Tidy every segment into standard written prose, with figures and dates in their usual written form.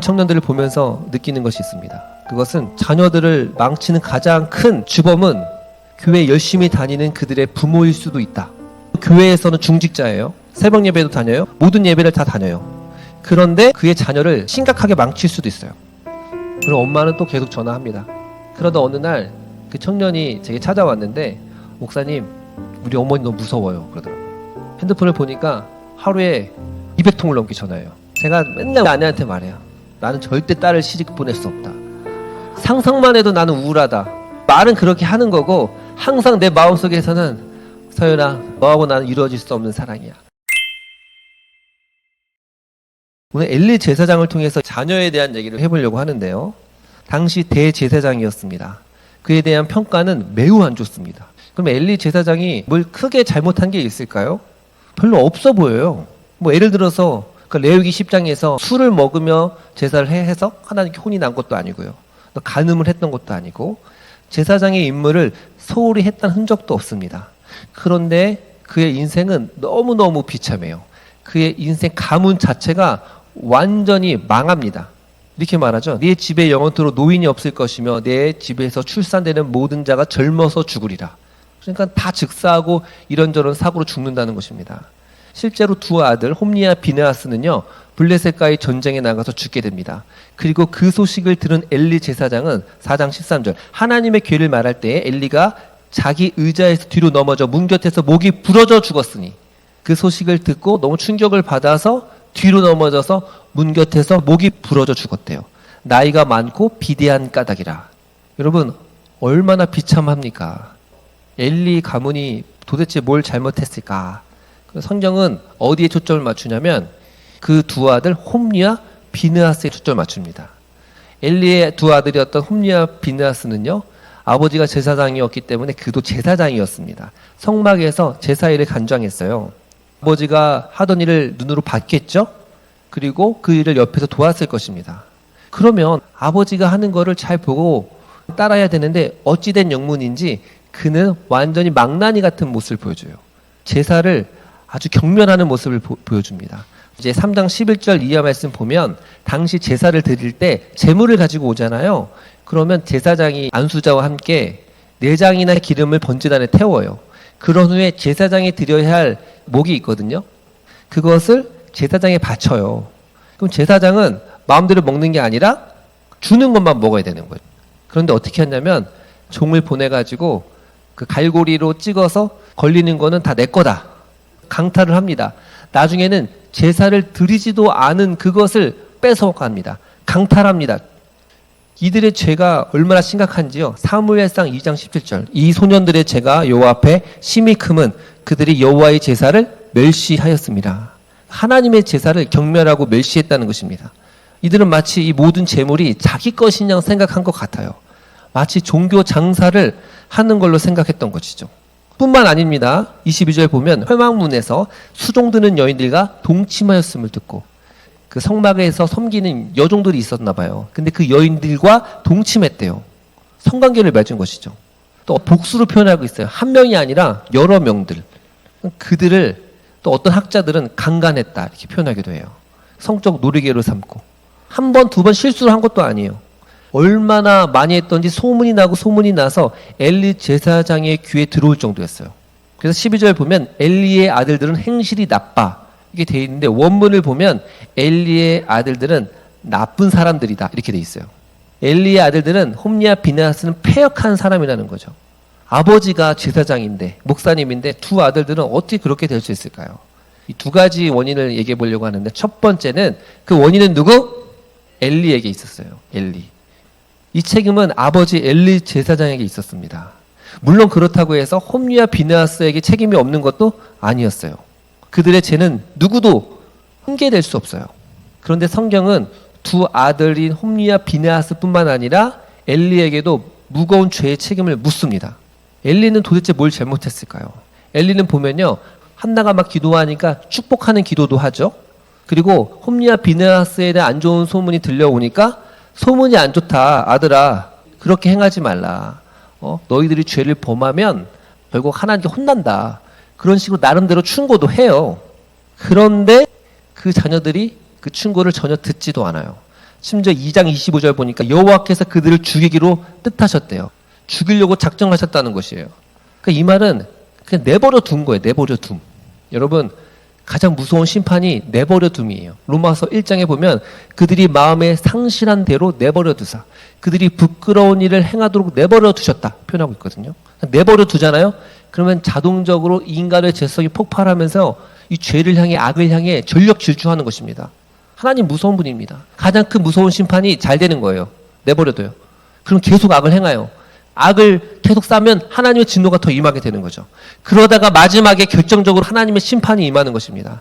청년들을 보면서 느끼는 것이 있습니다. 그것은 자녀들을 망치는 가장 큰 주범은 교회 열심히 다니는 그들의 부모일 수도 있다. 교회에서는 중직자예요. 새벽 예배도 다녀요. 모든 예배를 다 다녀요. 그런데 그의 자녀를 심각하게 망칠 수도 있어요. 그럼 엄마는 또 계속 전화합니다. 그러다 어느 날 그 청년이 제게 찾아왔는데, 목사님, 우리 어머니 너무 무서워요. 그러더라고요. 핸드폰을 보니까 하루에 200통을 넘게 전화해요. 제가 맨날 아내한테 말해요. 나는 절대 딸을 시집 보낼 수 없다. 상상만 해도 나는 우울하다. 말은 그렇게 하는 거고 항상 내 마음속에서는 서연아, 너하고 나는 이루어질 수 없는 사랑이야. 오늘 엘리 제사장을 통해서 자녀에 대한 얘기를 해보려고 하는데요. 당시 대제사장이었습니다. 그에 대한 평가는 매우 안 좋습니다. 그럼 엘리 제사장이 뭘 크게 잘못한 게 있을까요? 별로 없어 보여요. 뭐 예를 들어서 그 레위기 10장에서 술을 먹으며 제사를 해서 하나님께 혼이 난 것도 아니고요. 또 간음을 했던 것도 아니고 제사장의 임무를 소홀히 했다는 흔적도 없습니다. 그런데 그의 인생은 너무너무 비참해요. 그의 인생 가문 자체가 완전히 망합니다. 이렇게 말하죠. 네 집에 영원토록 노인이 없을 것이며 내 집에서 출산되는 모든 자가 젊어서 죽으리라. 그러니까 다 즉사하고 이런저런 사고로 죽는다는 것입니다. 실제로 두 아들 홈리와 비느하스는요, 블레셋과의 전쟁에 나가서 죽게 됩니다. 그리고 그 소식을 들은 엘리 제사장은 4장 13절 하나님의 괴를 말할 때에 엘리가 자기 의자에서 뒤로 넘어져 문 곁에서 목이 부러져 죽었으니, 그 소식을 듣고 너무 충격을 받아서 뒤로 넘어져서 문 곁에서 목이 부러져 죽었대요. 나이가 많고 비대한 까닭이라. 여러분, 얼마나 비참합니까? 엘리 가문이 도대체 뭘 잘못했을까? 성경은 어디에 초점을 맞추냐면 그 두 아들 홈리와 비느하스에 초점을 맞춥니다. 엘리의 두 아들이었던 홈리와 비느하스는요, 아버지가 제사장이었기 때문에 그도 제사장이었습니다. 성막에서 제사일을 간주했어요. 아버지가 하던 일을 눈으로 봤겠죠? 그리고 그 일을 옆에서 도왔을 것입니다. 그러면 아버지가 하는 거를 잘 보고 따라야 되는데 어찌된 영문인지 그는 완전히 망나니 같은 모습을 보여줘요. 제사를 아주 경멸하는 모습을 보여줍니다. 이제 3장 11절 이하 말씀 보면 당시 제사를 드릴 때 제물을 가지고 오잖아요. 그러면 제사장이 안수자와 함께 내장이나 기름을 번제단에 태워요. 그런 후에 제사장이 드려야 할 목이 있거든요. 그것을 제사장에 바쳐요. 그럼 제사장은 마음대로 먹는 게 아니라 주는 것만 먹어야 되는 거예요. 그런데 어떻게 했냐면 종을 보내가지고 그 갈고리로 찍어서 걸리는 거는 다 내 거다. 강탈을 합니다. 나중에는 제사를 드리지도 않은 그것을 뺏어갑니다. 강탈합니다. 이들의 죄가 얼마나 심각한지요. 사무엘상 2장 17절. 이 소년들의 죄가 여호와 앞에 심히 크면 그들이 여호와의 제사를 멸시하였습니다. 하나님의 제사를 경멸하고 멸시했다는 것입니다. 이들은 마치 이 모든 재물이 자기 것이냐 생각한 것 같아요. 마치 종교 장사를 하는 걸로 생각했던 것이죠. 뿐만 아닙니다. 22절 보면 회막문에서 수종드는 여인들과 동침하였음을 듣고, 그 성막에서 섬기는 여종들이 있었나 봐요. 근데 그 여인들과 동침했대요. 성관계를 맺은 것이죠. 또 복수로 표현하고 있어요. 한 명이 아니라 여러 명들. 그들을 또 어떤 학자들은 강간했다 이렇게 표현하기도 해요. 성적 놀이개로 삼고. 한 번, 두 번 실수를 한 것도 아니에요. 얼마나 많이 했던지 소문이 나고 소문이 나서 엘리 제사장의 귀에 들어올 정도였어요. 그래서 12절 보면 엘리의 아들들은 행실이 나빠 이게 돼 있는데, 원문을 보면 엘리의 아들들은 나쁜 사람들이다 이렇게 돼 있어요. 엘리의 아들들은 홈리와 비느하스는 패역한 사람이라는 거죠. 아버지가 제사장인데 목사님인데 두 아들들은 어떻게 그렇게 될 수 있을까요? 이 두 가지 원인을 얘기해 보려고 하는데, 첫 번째는 그 원인은 누구? 엘리에게 있었어요. 엘리. 이 책임은 아버지 엘리 제사장에게 있었습니다. 물론 그렇다고 해서 홈리와 비느하스에게 책임이 없는 것도 아니었어요. 그들의 죄는 누구도 핑계댈 수 없어요. 그런데 성경은 두 아들인 홈리와 비느하스뿐만 아니라 엘리에게도 무거운 죄의 책임을 묻습니다. 엘리는 도대체 뭘 잘못했을까요? 엘리는 보면요, 한나가 막 기도하니까 축복하는 기도도 하죠. 그리고 홈리와 비느하스에 대한 안 좋은 소문이 들려오니까 소문이 안 좋다 아들아, 그렇게 행하지 말라. 너희들이 죄를 범하면 결국 하나님께 혼난다. 그런 식으로 나름대로 충고도 해요. 그런데 그 자녀들이 그 충고를 전혀 듣지도 않아요. 심지어 2장 25절 보니까 여호와께서 그들을 죽이기로 뜻하셨대요. 죽이려고 작정하셨다는 것이에요. 그러니까 이 말은 그냥 내버려 둔 거예요. 내버려 둠. 여러분, 가장 무서운 심판이 내버려 둠이에요. 로마서 1장에 보면 그들이 마음에 상실한 대로 내버려 두사, 그들이 부끄러운 일을 행하도록 내버려 두셨다 표현하고 있거든요. 내버려 두잖아요. 그러면 자동적으로 인간의 죄성이 폭발하면서 이 죄를 향해, 악을 향해 전력 질주하는 것입니다. 하나님 무서운 분입니다. 가장 큰 무서운 심판이 잘 되는 거예요. 내버려둬요. 그럼 계속 악을 행해요. 악을 계속 쌓으면 하나님의 진노가 더 임하게 되는 거죠. 그러다가 마지막에 결정적으로 하나님의 심판이 임하는 것입니다.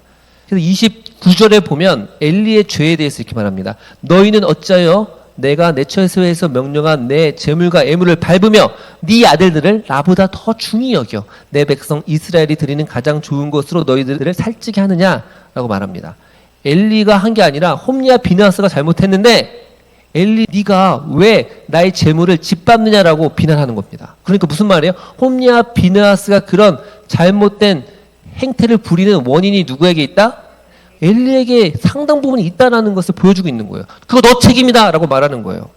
그래서 29절에 보면 엘리의 죄에 대해서 이렇게 말합니다. 너희는 어찌하여 내가 내 처소에서 명령한 내 제물과 애물을 밟으며 네 아들들을 나보다 더 중히 여겨 내 백성 이스라엘이 드리는 가장 좋은 것으로 너희들을 살찌게 하느냐라고 말합니다. 엘리가 한 게 아니라 홈리와 비느하스가 잘못했는데 엘리, 네가 왜 나의 재물을 짓밟느냐라고 비난하는 겁니다. 그러니까 무슨 말이에요? 홈리와 비느하스가 그런 잘못된 행태를 부리는 원인이 누구에게 있다? 엘리에게 상당 부분이 있다는 것을 보여주고 있는 거예요. 그거 너 책임이다 라고 말하는 거예요.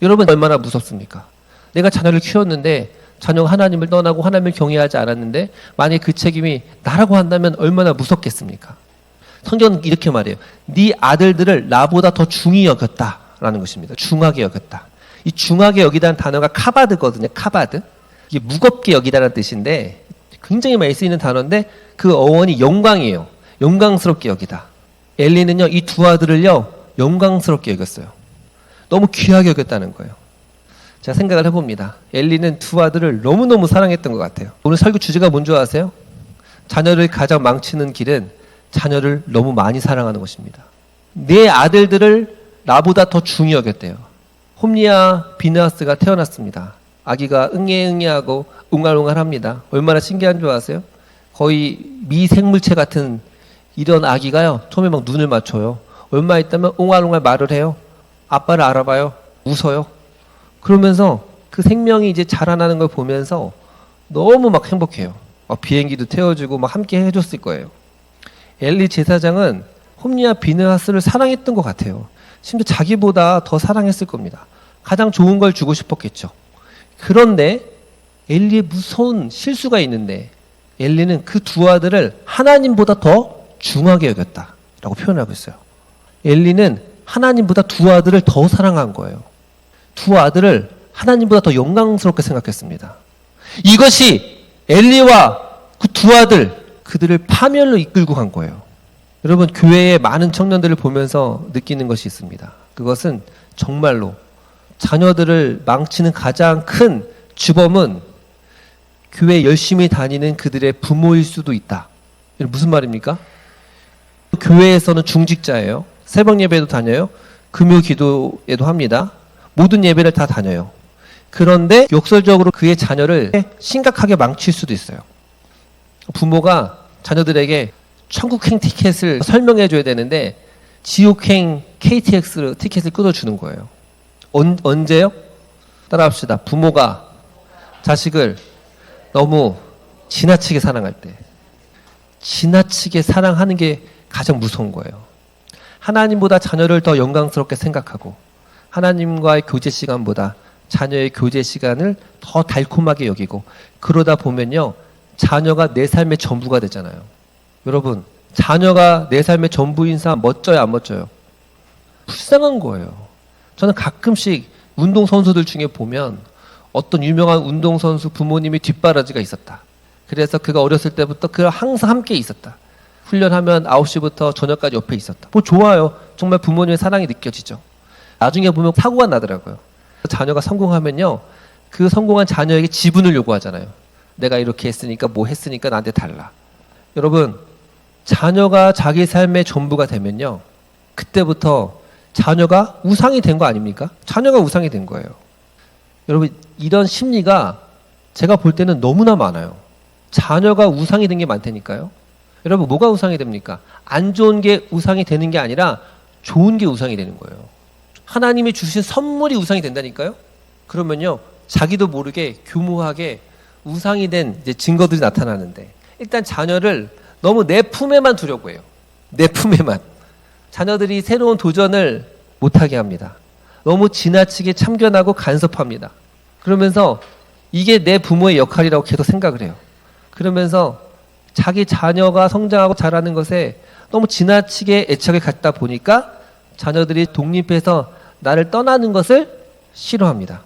여러분, 얼마나 무섭습니까? 내가 자녀를 키웠는데 자녀가 하나님을 떠나고 하나님을 경외하지 않았는데 만약에 그 책임이 나라고 한다면 얼마나 무섭겠습니까? 성경은 이렇게 말해요. 네 아들들을 나보다 더 중히 여겼다 라는 것입니다. 중하게 여겼다. 이 중하게 여기다는 단어가 카바드거든요. 카바드. 이게 무겁게 여기다는 뜻인데 굉장히 많이 쓰이는 단어인데 그 어원이 영광이에요. 영광스럽게 여기다. 엘리는요, 이 두 아들을요, 영광스럽게 여겼어요. 너무 귀하게 여겼다는 거예요. 제가 생각을 해봅니다. 엘리는 두 아들을 너무너무 사랑했던 것 같아요. 오늘 설교 주제가 뭔지 아세요? 자녀를 가장 망치는 길은 자녀를 너무 많이 사랑하는 것입니다. 내 아들들을 나보다 더 중히 여겼대요. 홈리와 비느하스가 태어났습니다. 아기가 응애응애하고 웅알웅알합니다. 얼마나 신기한 줄 아세요? 거의 미생물체 같은 이런 아기가요, 처음에 막 눈을 맞춰요. 얼마 있다면 웅알웅알 말을 해요. 아빠를 알아봐요. 웃어요. 그러면서 그 생명이 이제 자라나는 걸 보면서 너무 막 행복해요. 비행기도 태워주고 막 함께 해줬을 거예요. 엘리 제사장은 홈리와 비느하스를 사랑했던 것 같아요. 심지어 자기보다 더 사랑했을 겁니다. 가장 좋은 걸 주고 싶었겠죠. 그런데 엘리의 무서운 실수가 있는데 엘리는 그 두 아들을 하나님보다 더 중하게 여겼다라고 표현하고 있어요. 엘리는 하나님보다 두 아들을 더 사랑한 거예요. 두 아들을 하나님보다 더 영광스럽게 생각했습니다. 이것이 엘리와 그 두 아들, 그들을 파멸로 이끌고 간 거예요. 여러분, 교회의 많은 청년들을 보면서 느끼는 것이 있습니다. 그것은 정말로 자녀들을 망치는 가장 큰 주범은 교회 열심히 다니는 그들의 부모일 수도 있다. 무슨 말입니까? 교회에서는 중직자예요. 새벽 예배도 다녀요. 금요 기도에도 합니다. 모든 예배를 다 다녀요. 그런데 역설적으로 그의 자녀를 심각하게 망칠 수도 있어요. 부모가 자녀들에게 천국행 티켓을 설명해 줘야 되는데 지옥행 KTX 티켓을 끊어주는 거예요. 언제요? 따라합시다. 부모가 자식을 너무 지나치게 사랑할 때, 지나치게 사랑하는 게 가장 무서운 거예요. 하나님보다 자녀를 더 영광스럽게 생각하고 하나님과의 교제 시간보다 자녀의 교제 시간을 더 달콤하게 여기고 그러다 보면요, 자녀가 내 삶의 전부가 되잖아요. 여러분, 자녀가 내 삶의 전부인 사람 멋져요, 안 멋져요? 불쌍한 거예요. 저는 가끔씩 운동선수들 중에 보면 어떤 유명한 운동선수 부모님이 뒷바라지가 있었다. 그래서 그가 어렸을 때부터 그가 항상 함께 있었다. 훈련하면 9시부터 저녁까지 옆에 있었다. 뭐 좋아요. 정말 부모님의 사랑이 느껴지죠. 나중에 보면 사고가 나더라고요. 자녀가 성공하면요, 그 성공한 자녀에게 지분을 요구하잖아요. 내가 이렇게 했으니까 뭐 했으니까 나한테 달라. 여러분, 자녀가 자기 삶의 전부가 되면요, 그때부터 자녀가 우상이 된 거 아닙니까? 자녀가 우상이 된 거예요. 여러분, 이런 심리가 제가 볼 때는 너무나 많아요. 자녀가 우상이 된 게 많다니까요. 여러분, 뭐가 우상이 됩니까? 안 좋은 게 우상이 되는 게 아니라 좋은 게 우상이 되는 거예요. 하나님이 주신 선물이 우상이 된다니까요. 그러면요, 자기도 모르게 교묘하게 우상이 된 이제 증거들이 나타나는데, 일단 자녀를 너무 내 품에만 두려고 해요. 내 품에만. 자녀들이 새로운 도전을 못하게 합니다. 너무 지나치게 참견하고 간섭합니다. 그러면서 이게 내 부모의 역할이라고 계속 생각을 해요. 그러면서 자기 자녀가 성장하고 자라는 것에 너무 지나치게 애착을 갖다 보니까 자녀들이 독립해서 나를 떠나는 것을 싫어합니다.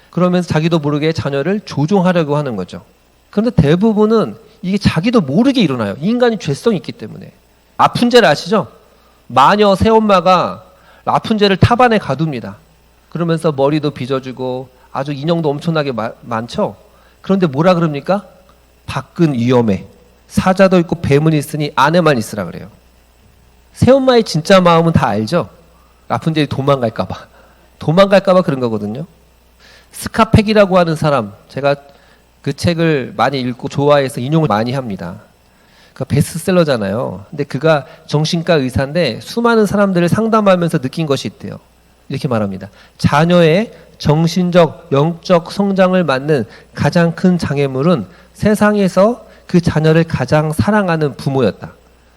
그러면서 자기도 모르게 자녀를 조종하려고 하는 거죠. 그런데 대부분은 이게 자기도 모르게 일어나요. 인간이 죄성이 있기 때문에. 라푼젤 아시죠? 마녀 새엄마가 라푼젤을 탑안에 가둡니다. 그러면서 머리도 빚어주고 아주 인형도 엄청나게 많죠? 그런데 뭐라 그럽니까? 밖은 위험해. 사자도 있고 뱀은 있으니 안에만 있으라 그래요. 새엄마의 진짜 마음은 다 알죠? 라푼젤이 도망갈까봐 그런 거거든요. 스카펙이라고 하는 사람, 제가 그 책을 많이 읽고 좋아해서 인용을 많이 합니다. 그 베스트셀러잖아요. 근데 그가 정신과 의사인데 수많은 사람들을 상담하면서 느낀 것이 있대요. 이렇게 말합니다. 자녀의 정신적, 영적 성장을 막는 가장 큰 장애물은 세상에서 그 자녀를 가장 사랑하는 부모였다.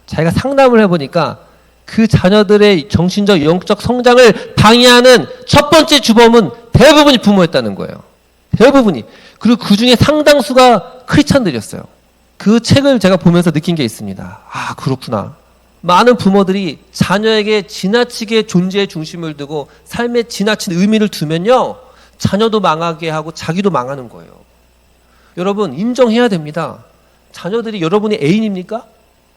자기가 상담을 해보니까 그 자녀들의 정신적, 영적 성장을 방해하는 첫 번째 주범은 대부분이 부모였다는 거예요. 대부분이. 그리고 그 중에 상당수가 크리스찬들이었어요. 그 책을 제가 보면서 느낀 게 있습니다. 아, 그렇구나. 많은 부모들이 자녀에게 지나치게 존재의 중심을 두고 삶에 지나친 의미를 두면요, 자녀도 망하게 하고 자기도 망하는 거예요. 여러분, 인정해야 됩니다. 자녀들이 여러분의 애인입니까?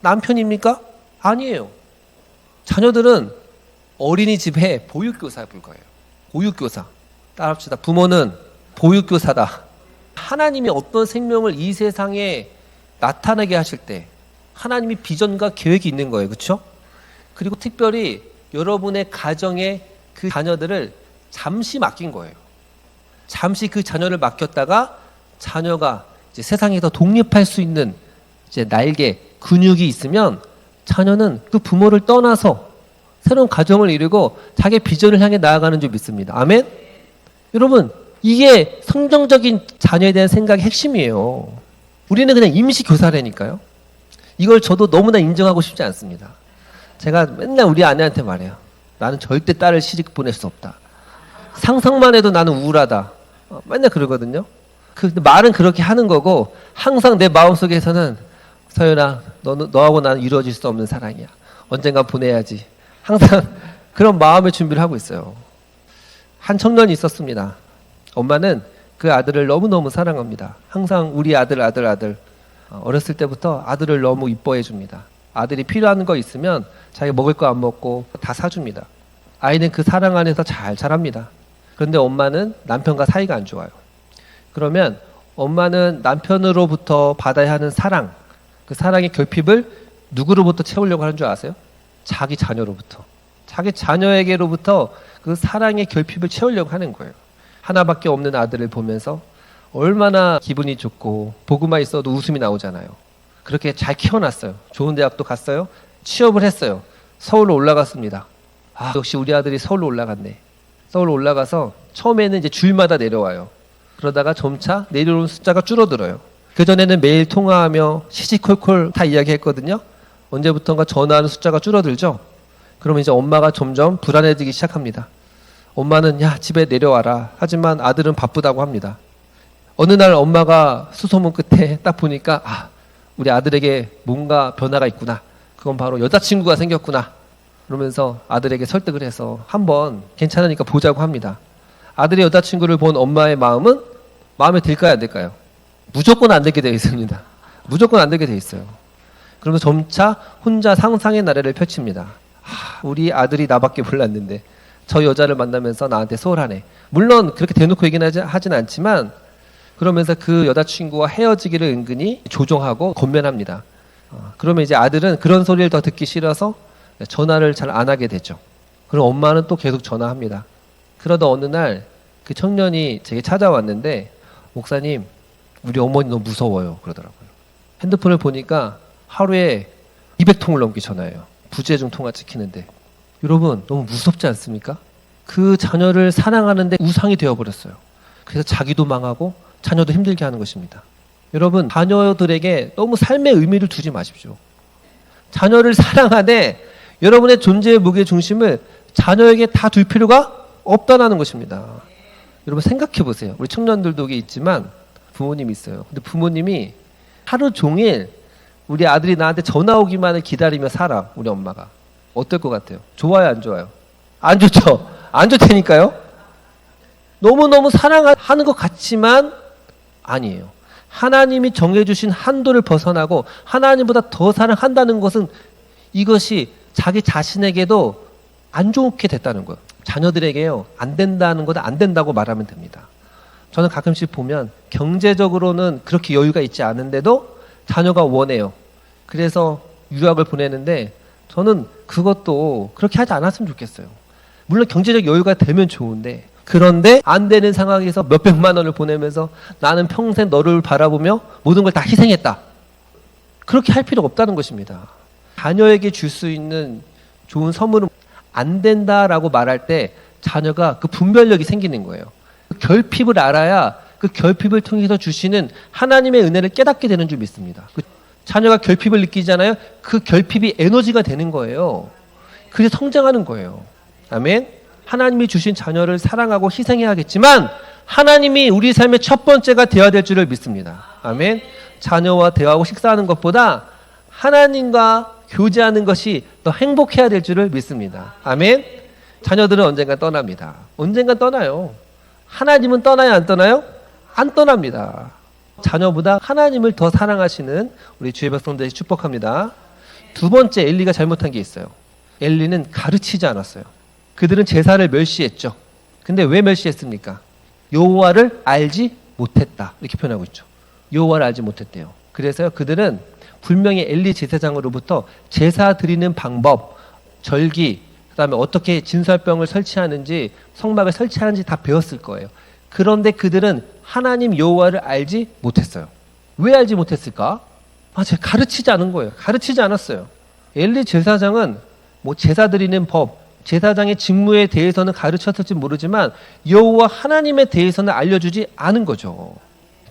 남편입니까? 아니에요. 자녀들은 어린이집에 보육교사에 불과해요. 보육교사. 따라합시다. 부모는 보육교사다. 하나님이 어떤 생명을 이 세상에 나타나게 하실 때 하나님이 비전과 계획이 있는 거예요. 그렇죠? 그리고 특별히 여러분의 가정에 그 자녀들을 잠시 맡긴 거예요. 잠시 그 자녀를 맡겼다가 자녀가 이제 세상에서 독립할 수 있는 이제 날개, 근육이 있으면 자녀는 그 부모를 떠나서 새로운 가정을 이루고 자기의 비전을 향해 나아가는 줄 믿습니다. 아멘? 여러분, 이게 성경적인 자녀에 대한 생각의 핵심이에요. 우리는 그냥 임시교사라니까요. 이걸 저도 너무나 인정하고 싶지 않습니다. 제가 맨날 우리 아내한테 말해요. 나는 절대 딸을 시집 보낼 수 없다. 상상만 해도 나는 우울하다. 맨날 그러거든요. 근데 말은 그렇게 하는 거고 항상 내 마음속에서는 서연아, 너하고 나는 이루어질 수 없는 사랑이야. 언젠가 보내야지. 항상 그런 마음의 준비를 하고 있어요. 한 청년이 있었습니다. 엄마는 그 아들을 너무너무 사랑합니다. 항상 우리 아들. 어렸을 때부터 아들을 너무 이뻐해 줍니다. 아들이 필요한 거 있으면 자기 먹을 거 안 먹고 다 사줍니다. 아이는 그 사랑 안에서 잘 자랍니다. 그런데 엄마는 남편과 사이가 안 좋아요. 그러면 엄마는 남편으로부터 받아야 하는 사랑, 그 사랑의 결핍을 누구로부터 채우려고 하는 줄 아세요? 자기 자녀로부터. 자기 자녀에게로부터 그 사랑의 결핍을 채우려고 하는 거예요. 하나밖에 없는 아들을 보면서 얼마나 기분이 좋고 보고만 있어도 웃음이 나오잖아요. 그렇게 잘 키워놨어요. 좋은 대학도 갔어요. 취업을 했어요. 서울로 올라갔습니다. 아, 역시 우리 아들이 서울로 올라갔네. 서울로 올라가서 처음에는 이제 주일마다 내려와요. 그러다가 점차 내려오는 숫자가 줄어들어요. 그전에는 매일 통화하며 시시콜콜 다 이야기했거든요. 언제부턴가 전화하는 숫자가 줄어들죠. 그러면 이제 엄마가 점점 불안해지기 시작합니다. 엄마는 야, 집에 내려와라. 하지만 아들은 바쁘다고 합니다. 어느 날 엄마가 수소문 끝에 딱 보니까 아, 우리 아들에게 뭔가 변화가 있구나. 그건 바로 여자친구가 생겼구나. 그러면서 아들에게 설득을 해서 한번 괜찮으니까 보자고 합니다. 아들의 여자친구를 본 엄마의 마음은 마음에 들까요, 안 들까요? 무조건 안 들게 되어 있습니다. 무조건 안 들게 되어 있어요. 그러면서 점차 혼자 상상의 나래를 펼칩니다. 아, 우리 아들이 나밖에 몰랐는데 저 여자를 만나면서 나한테 소홀하네. 물론 그렇게 대놓고 얘기는 하진 않지만 그러면서 그 여자친구와 헤어지기를 은근히 조종하고 권면합니다. 그러면 이제 아들은 그런 소리를 더 듣기 싫어서 전화를 잘 안 하게 되죠. 그럼 엄마는 또 계속 전화합니다. 그러다 어느 날 그 청년이 제게 찾아왔는데 목사님, 우리 어머니 너무 무서워요. 그러더라고요. 핸드폰을 보니까 하루에 200통을 넘게 전화해요. 부재중 통화 찍히는데. 여러분, 너무 무섭지 않습니까? 그 자녀를 사랑하는데 우상이 되어버렸어요. 그래서 자기도 망하고 자녀도 힘들게 하는 것입니다. 여러분, 자녀들에게 너무 삶의 의미를 두지 마십시오. 자녀를 사랑하되 여러분의 존재의 무게 중심을 자녀에게 다 둘 필요가 없다라는 것입니다. 여러분 생각해 보세요. 우리 청년들도 여기 있지만 부모님이 있어요. 근데 부모님이 하루 종일 우리 아들이 나한테 전화 오기만을 기다리며 살아. 우리 엄마가. 어떨 것 같아요? 좋아요, 안 좋아요? 안 좋죠? 안 좋다니까요? 너무너무 사랑하는 것 같지만 아니에요. 하나님이 정해주신 한도를 벗어나고 하나님보다 더 사랑한다는 것은 이것이 자기 자신에게도 안 좋게 됐다는 거예요. 자녀들에게요, 안 된다는 것은 안 된다고 말하면 됩니다. 저는 가끔씩 보면 경제적으로는 그렇게 여유가 있지 않은데도 자녀가 원해요. 그래서 유학을 보내는데 저는 그것도 그렇게 하지 않았으면 좋겠어요. 물론 경제적 여유가 되면 좋은데, 그런데 안 되는 상황에서 몇백만 원을 보내면서 나는 평생 너를 바라보며 모든 걸 다 희생했다. 그렇게 할 필요가 없다는 것입니다. 자녀에게 줄 수 있는 좋은 선물은 안 된다라고 말할 때 자녀가 그 분별력이 생기는 거예요. 그 결핍을 알아야 그 결핍을 통해서 주시는 하나님의 은혜를 깨닫게 되는 줄 믿습니다. 그 자녀가 결핍을 느끼잖아요. 그 결핍이 에너지가 되는 거예요. 그래서 성장하는 거예요. 아멘. 하나님이 주신 자녀를 사랑하고 희생해야겠지만 하나님이 우리 삶의 첫 번째가 되어야 될 줄을 믿습니다. 아멘. 자녀와 대화하고 식사하는 것보다 하나님과 교제하는 것이 더 행복해야 될 줄을 믿습니다. 아멘. 자녀들은 언젠가 떠납니다. 언젠가 떠나요. 하나님은 떠나요, 안 떠나요? 안 떠납니다. 자녀보다 하나님을 더 사랑하시는 우리 주의 백성들을 축복합니다. 두 번째, 엘리가 잘못한 게 있어요. 엘리는 가르치지 않았어요. 그들은 제사를 멸시했죠. 근데 왜 멸시했습니까? 여호와를 알지 못했다, 이렇게 표현하고 있죠. 여호와를 알지 못했대요. 그래서 그들은 분명히 엘리 제사장으로부터 제사 드리는 방법, 절기, 그다음에 어떻게 진설병을 설치하는지, 성막을 설치하는지 다 배웠을 거예요. 그런데 그들은 하나님 여호와를 알지 못했어요. 왜 알지 못했을까? 제가 가르치지 않은 거예요. 가르치지 않았어요. 엘리 제사장은 뭐 제사 드리는 법, 제사장의 직무에 대해서는 가르쳤을지 모르지만 여호와 하나님에 대해서는 알려주지 않은 거죠.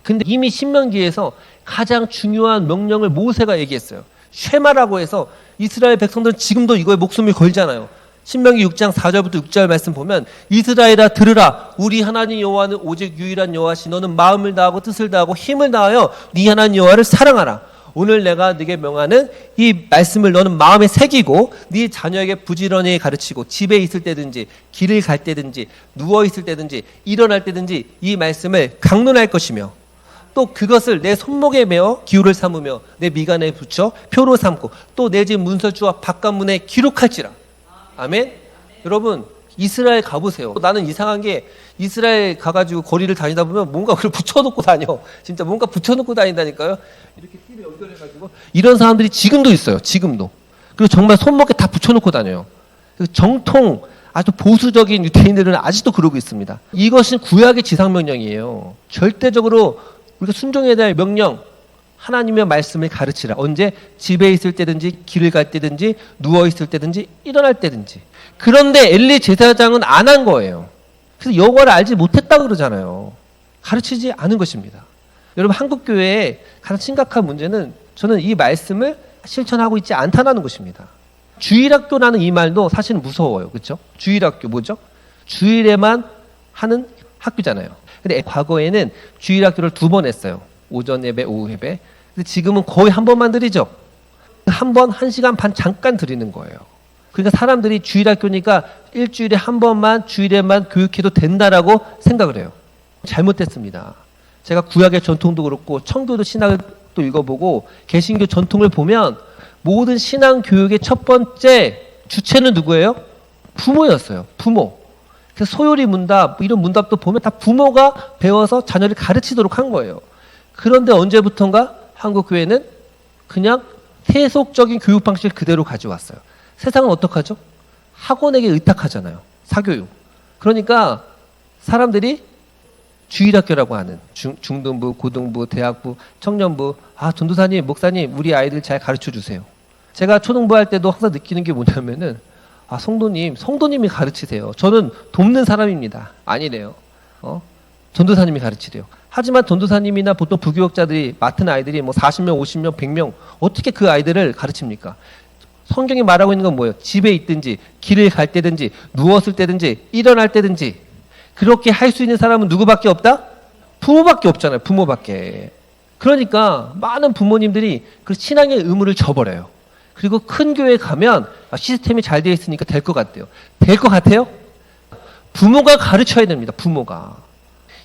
근데 이미 신명기에서 가장 중요한 명령을 모세가 얘기했어요. 쉐마라고 해서 이스라엘 백성들은 지금도 이거에 목숨을 걸잖아요. 신명기 6장 4절부터 6절 말씀 보면 이스라엘아 들으라, 우리 하나님 여호와는 오직 유일한 여호와시, 너는 마음을 다하고 뜻을 다하고 힘을 다하여 네 하나님 여호와를 사랑하라. 오늘 내가 네게 명하는 이 말씀을 너는 마음에 새기고 네 자녀에게 부지런히 가르치고 집에 있을 때든지 길을 갈 때든지 누워 있을 때든지 일어날 때든지 이 말씀을 강론할 것이며, 또 그것을 내 손목에 메어 기호를 삼으며 내 미간에 붙여 표로 삼고 또 내 집 문설주와 바깥문에 기록할지라. 아멘. 여러분 이스라엘 가보세요. 나는 이상한 게 이스라엘 가가지고 거리를 다니다 보면 뭔가 그걸 붙여놓고 다녀. 진짜 뭔가 붙여놓고 다닌다니까요. 이렇게 팁에 연결해가지고 이런 사람들이 지금도 있어요. 지금도. 그리고 정말 손목에 다 붙여놓고 다녀요. 정통 아주 보수적인 유대인들은 아직도 그러고 있습니다. 이것은 구약의 지상명령이에요. 절대적으로 우리가 순종해야 될 명령, 하나님의 말씀을 가르치라. 언제? 집에 있을 때든지 길을 갈 때든지 누워 있을 때든지 일어날 때든지. 그런데 엘리 제사장은 안 한 거예요. 그래서 여호와를 알지 못했다고 그러잖아요. 가르치지 않은 것입니다. 여러분 한국 교회의 가장 심각한 문제는 저는 이 말씀을 실천하고 있지 않다는 것입니다. 주일학교라는 이 말도 사실은 무서워요. 그렇죠? 주일학교 뭐죠? 주일에만 하는 학교잖아요. 근데 과거에는 주일학교를 2번 했어요. 오전 예배, 오후 예배. 근데 지금은 거의 한 번만 드리죠. 한 번 1시간 반 잠깐 드리는 거예요. 그러니까 사람들이 주일학교니까 일주일에 한 번만 주일에만 교육해도 된다라고 생각을 해요. 잘못됐습니다. 제가 구약의 전통도 그렇고 청교도 신학을 또 읽어보고 개신교 전통을 보면 모든 신앙 교육의 첫 번째 주체는 누구예요? 부모였어요. 부모. 그래서 소요리 문답, 이런 문답도 보면 다 부모가 배워서 자녀를 가르치도록 한 거예요. 그런데 언제부턴가 한국 교회는 그냥 세속적인 교육 방식을 그대로 가져왔어요. 세상은 어떡하죠? 학원에게 의탁하잖아요. 사교육. 그러니까 사람들이 주일학교라고 하는 중등부, 고등부, 대학부, 청년부, 전도사님, 목사님, 우리 아이들 잘 가르쳐 주세요. 제가 초등부 할 때도 항상 느끼는 게 뭐냐면은 성도님이 가르치세요. 저는 돕는 사람입니다. 아니래요. 전도사님이 가르치래요. 하지만 전도사님이나 보통 부교육자들이 맡은 아이들이 뭐 40명, 50명, 100명 어떻게 그 아이들을 가르칩니까? 성경이 말하고 있는 건 뭐예요? 집에 있든지 길을 갈 때든지 누웠을 때든지 일어날 때든지 그렇게 할 수 있는 사람은 누구밖에 없다? 부모밖에 없잖아요. 부모밖에. 그러니까 많은 부모님들이 그 신앙의 의무를 저버려요. 그리고 큰 교회 가면 시스템이 잘 되어 있으니까 될 것 같대요. 될 것 같아요? 부모가 가르쳐야 됩니다. 부모가.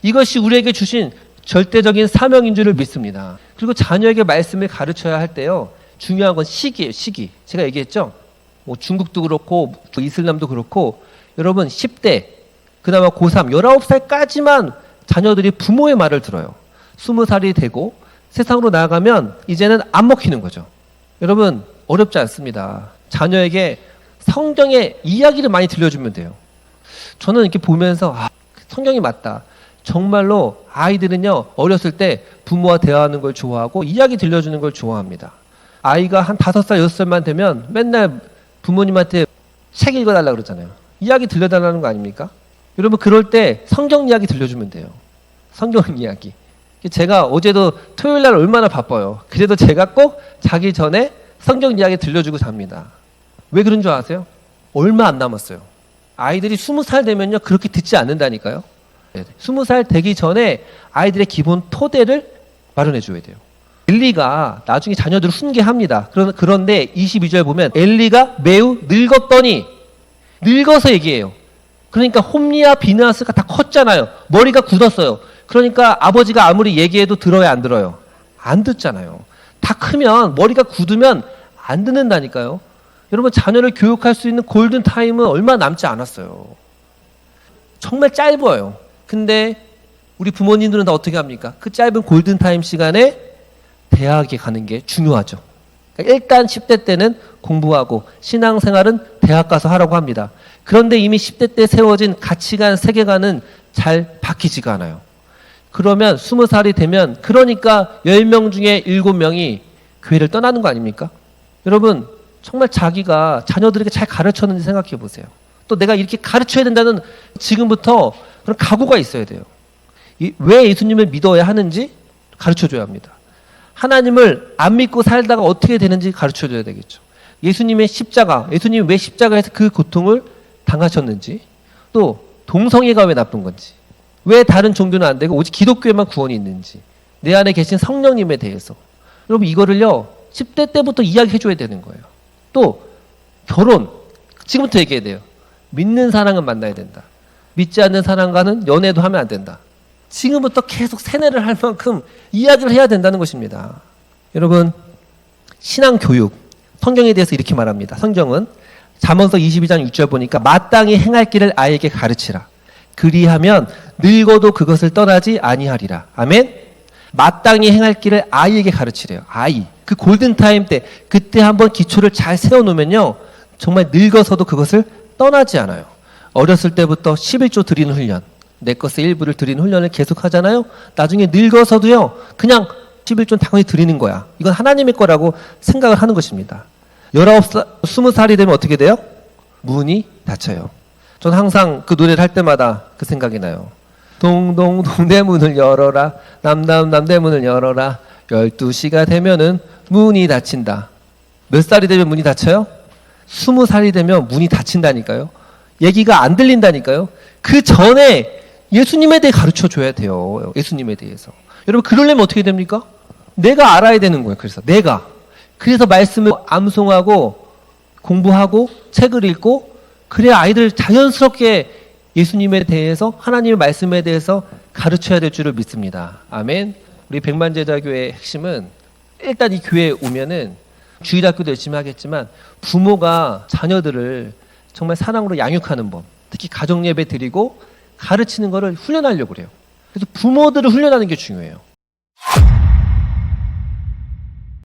이것이 우리에게 주신 절대적인 사명인 줄을 믿습니다. 그리고 자녀에게 말씀을 가르쳐야 할 때요. 중요한 건 시기예요. 시기. 제가 얘기했죠. 뭐 중국도 그렇고 이슬람도 그렇고 여러분 10대 그나마 고3 19살까지만 자녀들이 부모의 말을 들어요. 20살이 되고 세상으로 나아가면 이제는 안 먹히는 거죠. 여러분 어렵지 않습니다. 자녀에게 성경의 이야기를 많이 들려주면 돼요. 저는 이렇게 보면서 성경이 맞다. 정말로 아이들은요 어렸을 때 부모와 대화하는 걸 좋아하고 이야기 들려주는 걸 좋아합니다. 아이가 한 5살, 6살만 되면 맨날 부모님한테 책 읽어달라고 그러잖아요. 이야기 들려달라는 거 아닙니까? 여러분 그럴 때 성경 이야기 들려주면 돼요. 성경 이야기. 제가 어제도 토요일 날 얼마나 바빠요. 그래도 제가 꼭 자기 전에 성경 이야기 들려주고 잡니다. 왜 그런 줄 아세요? 얼마 안 남았어요. 아이들이 20살 되면요 그렇게 듣지 않는다니까요. 20살 되기 전에 아이들의 기본 토대를 마련해 줘야 돼요. 엘리가 나중에 자녀들을 훈계합니다. 그런데 22절 보면 엘리가 매우 늙었더니 늙어서 얘기해요. 그러니까 홈리와 비느하스가 다 컸잖아요. 머리가 굳었어요. 그러니까 아버지가 아무리 얘기해도 들어야 안 들어요? 안 듣잖아요. 다 크면 머리가 굳으면 안 듣는다니까요. 여러분 자녀를 교육할 수 있는 골든 타임은 얼마 남지 않았어요. 정말 짧아요. 근데 우리 부모님들은 다 어떻게 합니까? 그 짧은 골든 타임 시간에 대학에 가는 게 중요하죠. 그러니까 일단 10대 때는 공부하고 신앙생활은 대학 가서 하라고 합니다. 그런데 이미 10대 때 세워진 가치관, 세계관은 잘 바뀌지가 않아요. 그러면 20살이 되면 그러니까 10명 중에 7명이 교회를 떠나는 거 아닙니까? 여러분 정말 자기가 자녀들에게 잘 가르쳤는지 생각해 보세요. 또 내가 이렇게 가르쳐야 된다는 지금부터 그런 각오가 있어야 돼요. 왜 예수님을 믿어야 하는지 가르쳐줘야 합니다. 하나님을 안 믿고 살다가 어떻게 되는지 가르쳐줘야 되겠죠. 예수님의 십자가, 예수님이 왜 십자가에서 그 고통을 당하셨는지, 또 동성애가 왜 나쁜 건지, 왜 다른 종교는 안 되고 오직 기독교에만 구원이 있는지, 내 안에 계신 성령님에 대해서 여러분 이거를요 10대 때부터 이야기해줘야 되는 거예요. 또 결혼 지금부터 얘기해야 돼요. 믿는 사랑은 만나야 된다. 믿지 않는 사람과는 연애도 하면 안 된다. 지금부터 계속 세뇌를 할 만큼 이야기를 해야 된다는 것입니다. 여러분 신앙교육 성경에 대해서 이렇게 말합니다. 성경은 잠언서 22장 6절 보니까 마땅히 행할 길을 아이에게 가르치라. 그리하면 늙어도 그것을 떠나지 아니하리라. 아멘. 마땅히 행할 길을 아이에게 가르치래요. 아이. 그 골든타임 때 그때 한번 기초를 잘 세워놓으면요 정말 늙어서도 그것을 떠나지 않아요. 어렸을 때부터 11조 드리는 훈련, 내 것의 일부를 드리는 훈련을 계속 하잖아요. 나중에 늙어서도요 그냥 11조는 당연히 드리는 거야. 이건 하나님의 거라고 생각을 하는 것입니다. 19살, 20살이 되면 어떻게 돼요? 문이 닫혀요. 전 항상 그 노래를 할 때마다 그 생각이 나요. 동동동 대문을 열어라. 남남 대문을 열어라. 12시가 되면은 문이 닫힌다. 몇 살이 되면 문이 닫혀요? 20살이 되면 문이 닫힌다니까요. 얘기가 안 들린다니까요. 그 전에 예수님에 대해 가르쳐 줘야 돼요. 예수님에 대해서. 여러분 그러려면 어떻게 됩니까? 내가 알아야 되는 거예요. 그래서 말씀을 암송하고 공부하고 책을 읽고 그래야 아이들 자연스럽게 예수님에 대해서 하나님의 말씀에 대해서 가르쳐야 될 줄을 믿습니다. 아멘. 우리 백만제자교회의 핵심은 일단 이 교회에 오면은 주일학교도 열심히 하겠지만 부모가 자녀들을 정말 사랑으로 양육하는 법, 특히 가정예배 드리고 가르치는 거를 훈련하려고 그래요. 그래서 부모들을 훈련하는 게 중요해요.